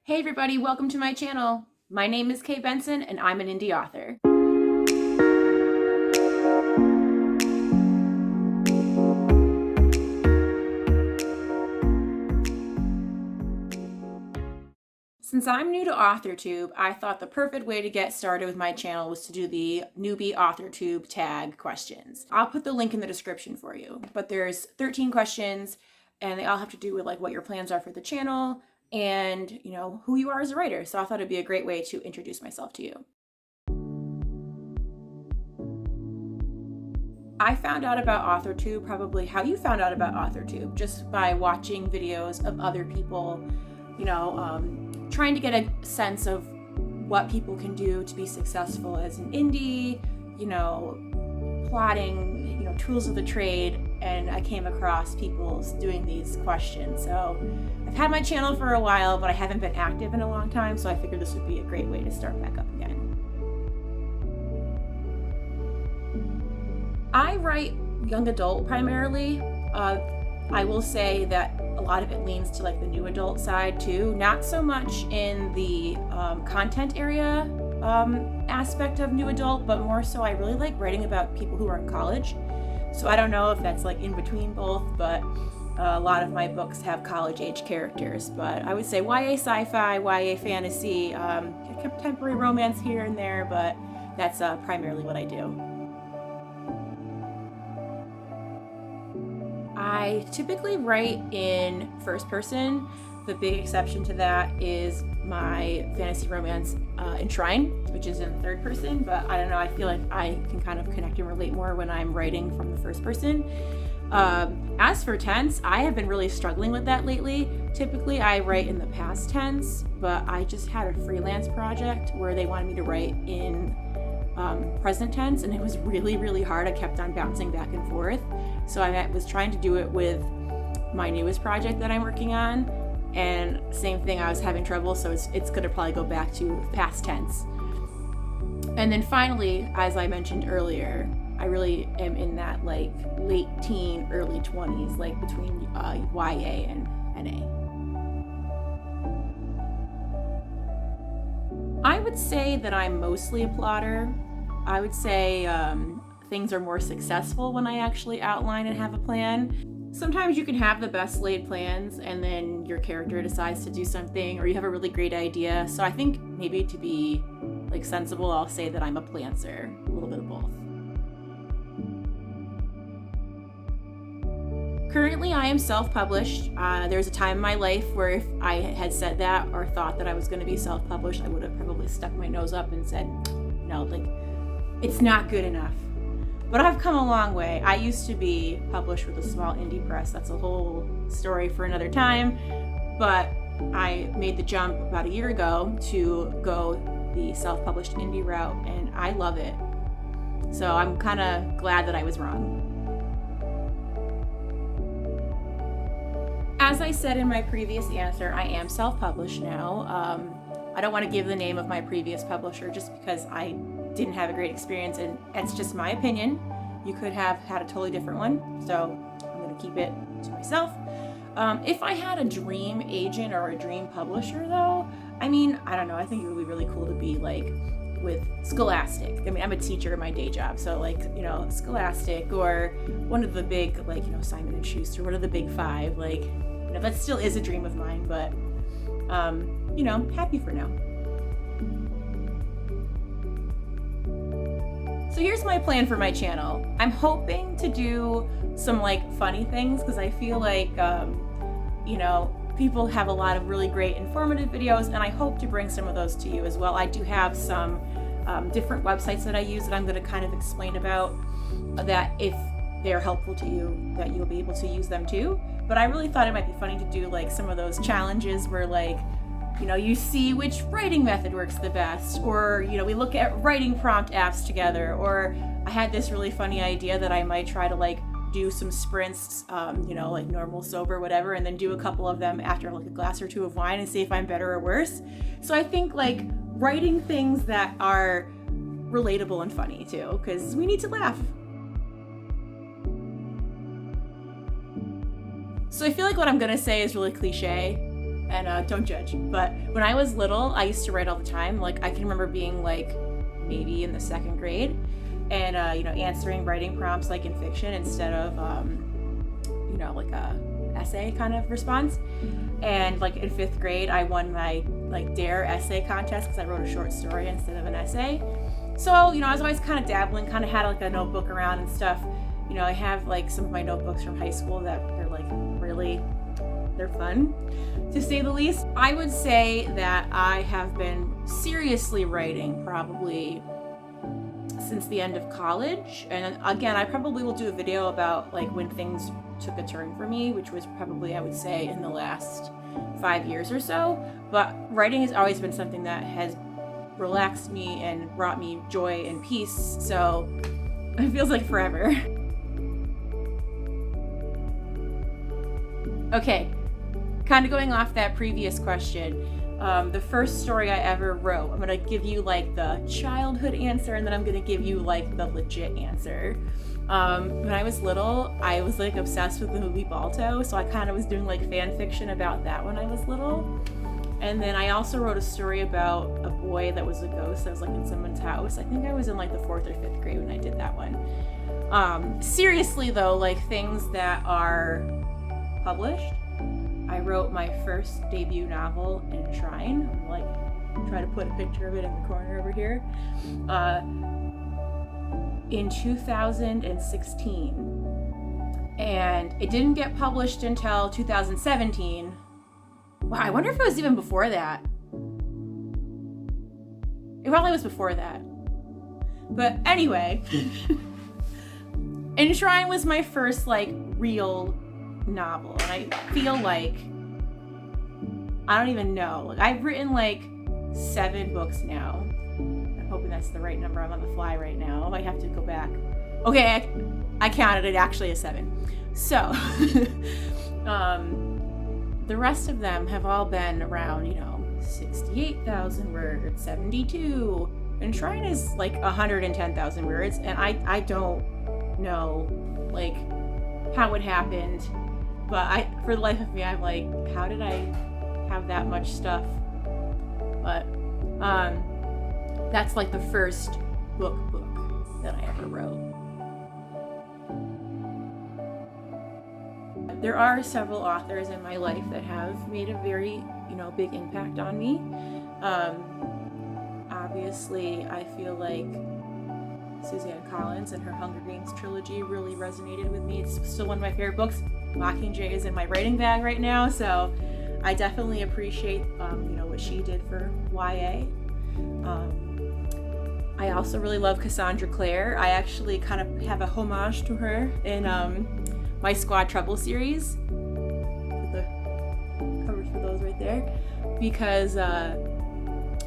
Hey everybody, welcome to my channel. My name is Kay Benson and I'm an indie author. Since I'm new to AuthorTube, I thought the perfect way to get started with my channel was to do the newbie AuthorTube tag questions. I'll put the link in the description for you, but there's 13 questions and they all have to do with like what your plans are for the channel and who you are as a writer. So I thought it'd be a great way to introduce myself to you. I found out about AuthorTube probably how you found out about AuthorTube, just by watching videos of other people, trying to get a sense of what people can do to be successful as an indie, plotting, tools of the trade, and I came across people doing these questions. So I've had my channel for a while, but I haven't been active in a long time, so I figured this would be a great way to start back up again. I write young adult primarily. I will say that a lot of it leans to like the new adult side too, not so much in the content area aspect of new adult, but more so I really like writing about people who are in college. So I don't know if that's like in between both, but a lot of my books have college age characters, but I would say YA sci-fi, YA fantasy, contemporary romance here and there, but that's primarily what I do. I typically write in first person. The big exception to that is my fantasy romance Enshrine, which is in third person, but I don't know, I feel like I can kind of connect and relate more when I'm writing from the first person. As for tense, I have been really struggling with that lately. Typically I write in the past tense, but I just had a freelance project where they wanted me to write in present tense, and it was really hard. I kept on bouncing back and forth. So I was trying to do it with my newest project that I'm working on, and same thing, I was having trouble, so it's gonna probably go back to past tense. And then finally, as I mentioned earlier, I really am in that like late teen, early 20s, like between YA and NA. I would say that I'm mostly a plotter. I would say things are more successful when I actually outline and have a plan. Sometimes you can have the best laid plans and then your character decides to do something, or you have a really great idea. So I think maybe to be like sensible, I'll say that I'm a plantser, a little bit of both. Currently, I am self-published. There's a time in my life where if I had said that or thought that I was going to be self-published, I would have probably stuck my nose up and said, no, like, it's not good enough. But I've come a long way. I used to be published with a small indie press. That's a whole story for another time. But I made the jump about a year ago to go the self-published indie route, and I love it. So I'm kind of glad that I was wrong. As I said in my previous answer, I am self-published now. I don't want to give the name of my previous publisher just because I didn't have a great experience, and it's just my opinion. You could have had a totally different one, so I'm going to keep it to myself. If I had a dream agent or a dream publisher though, I mean, I don't know, I think it would be really cool to be like with Scholastic. I mean, I'm a teacher in my day job, so like, Scholastic or one of the big, like, Simon & Schuster, one of the big five, like, that still is a dream of mine, but, happy for now. So here's my plan for my channel. I'm hoping to do some like funny things because I feel like, people have a lot of really great informative videos, and I hope to bring some of those to you as well. I do have some different websites that I use that I'm going to kind of explain about, that if they're helpful to you, that you'll be able to use them too. But I really thought it might be funny to do like some of those challenges where like, you see which writing method works the best, or, we look at writing prompt apps together, or I had this really funny idea that I might try to like do some sprints, like normal, sober, whatever, and then do a couple of them after like a glass or two of wine and see if I'm better or worse. So I think like writing things that are relatable and funny too, because we need to laugh. So I feel like what I'm gonna say is really cliche, and don't judge. But when I was little, I used to write all the time. Like I can remember being like maybe in the 2nd grade and answering writing prompts like in fiction instead of like a essay kind of response. And like in 5th grade, I won my like Dare essay contest because I wrote a short story instead of an essay. So I was always kind of dabbling, kind of had like a notebook around and stuff. I have like some of my notebooks from high school that are like they're fun, to say the least. I would say that I have been seriously writing probably since the end of college. And again, I probably will do a video about like when things took a turn for me, which was probably, I would say, in the last 5 years or so. But writing has always been something that has relaxed me and brought me joy and peace. So it feels like forever. Okay, kind of going off that previous question, the first story I ever wrote, I'm gonna give you like the childhood answer, and then I'm gonna give you like the legit answer. When I was little, I was like obsessed with the movie Balto, so I kind of was doing like fan fiction about that when I was little. And then I also wrote a story about a boy that was a ghost that was like in someone's house. I think I was in like the 4th or 5th grade when I did that one. Seriously though, like things that are published, I wrote my first debut novel, Enshrine. I'm like, try to put a picture of it in the corner over here. In 2016. And it didn't get published until 2017. Wow, I wonder if it was even before that. It probably was before that. But anyway, Enshrine was my first like real novel, and I feel like I don't even know, like I've written like 7 books now. I'm hoping that's the right number. I'm on the fly right now. I might have to go back. Okay, I counted it actually as 7. So the rest of them have all been around 68,000 words, 72. Enshrine is like 110,000 words, and I don't know like how it happened. But for the life of me, I'm like, how did I have that much stuff? But that's like the first book that I ever wrote. There are several authors in my life that have made a very, big impact on me. Obviously, I feel like Suzanne Collins and her Hunger Games trilogy really resonated with me. It's still one of my favorite books. Mockingjay is in my writing bag right now, so I definitely appreciate what she did for YA. I also really love Cassandra Clare. I actually kind of have a homage to her in my Squad Trouble series. Put the covers for those right there, because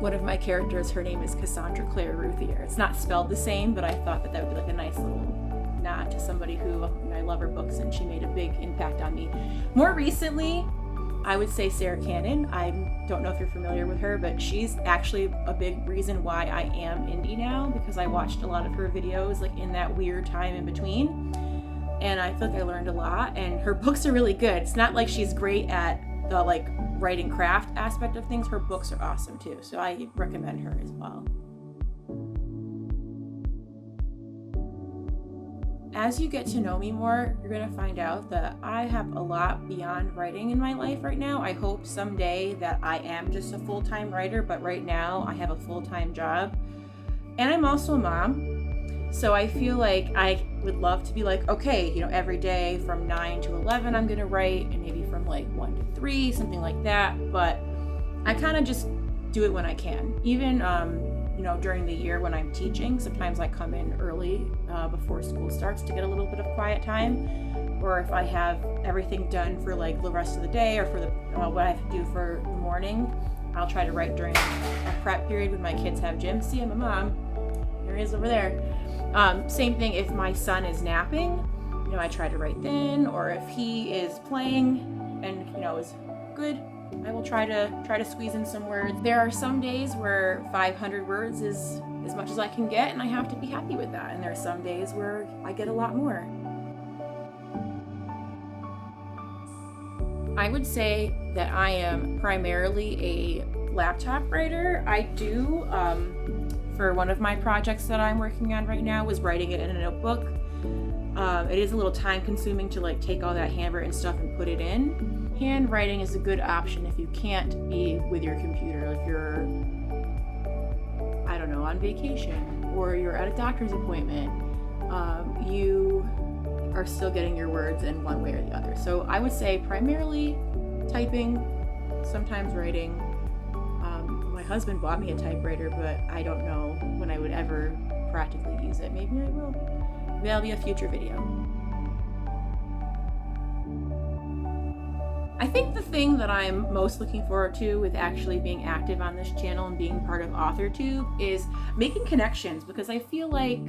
one of my characters, her name is Cassandra Clare Routhier. It's not spelled the same, but I thought that would be like a nice little nod to somebody who I love her books, and she made a big impact on me. More recently, I would say Sarah Cannon. I don't know if you're familiar with her, but she's actually a big reason why I am indie now, because I watched a lot of her videos like in that weird time in between, and I feel like I learned a lot, and her books are really good. It's not like she's great at the like writing craft aspect of things. Her books are awesome too, so I recommend her as well. As you get to know me more, you're going to find out that I have a lot beyond writing in my life right now. I hope someday that I am just a full-time writer, but right now I have a full-time job. And I'm also a mom. So I feel like I would love to be like, okay, every day from 9 to 11 I'm going to write, and maybe from like 1 to 3, something like that. But I kind of just do it when I can. Even during the year when I'm teaching, sometimes I come in early before school starts to get a little bit of quiet time, or if I have everything done for like the rest of the day, or for the what I have to do for the morning, I'll try to write during a prep period when my kids have gym. See, I'm a mom. There he is over there. Same thing if my son is napping, I try to write then, or if he is playing and is good, I will try to squeeze in some words. There are some days where 500 words is as much as I can get, and I have to be happy with that. And there are some days where I get a lot more. I would say that I am primarily a laptop writer. I do, for one of my projects that I'm working on right now, was writing it in a notebook. It is a little time consuming to like take all that handwritten stuff and put it in. Handwriting is a good option if you can't be with your computer, if you're, I don't know, on vacation or you're at a doctor's appointment. You are still getting your words in one way or the other. So I would say primarily typing, sometimes writing. My husband bought me a typewriter, but I don't know when I would ever practically use it. Maybe I will. Maybe that'll be a future video. I think the thing that I'm most looking forward to with actually being active on this channel and being part of AuthorTube is making connections, because I feel like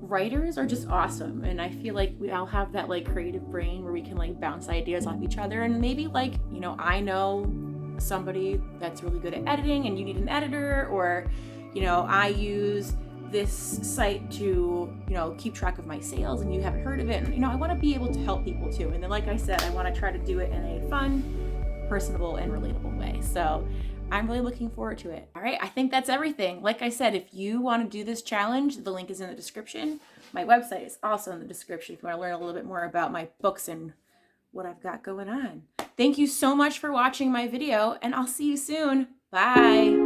writers are just awesome, and I feel like we all have that like creative brain where we can like bounce ideas off each other, and maybe like, you know, I know somebody that's really good at editing and you need an editor, or, you know, I use this site to, you know, keep track of my sales and you haven't heard of it, and you know, I want to be able to help people too. And then like I said, I want to try to do it in a fun, personable, and relatable way. So I'm really looking forward to it. All right, I think that's everything. Like I said, if you want to do this challenge, the link is in the description. My website is also in the description if you want to learn a little bit more about my books and what I've got going on. Thank you so much for watching my video, and I'll see you soon. Bye.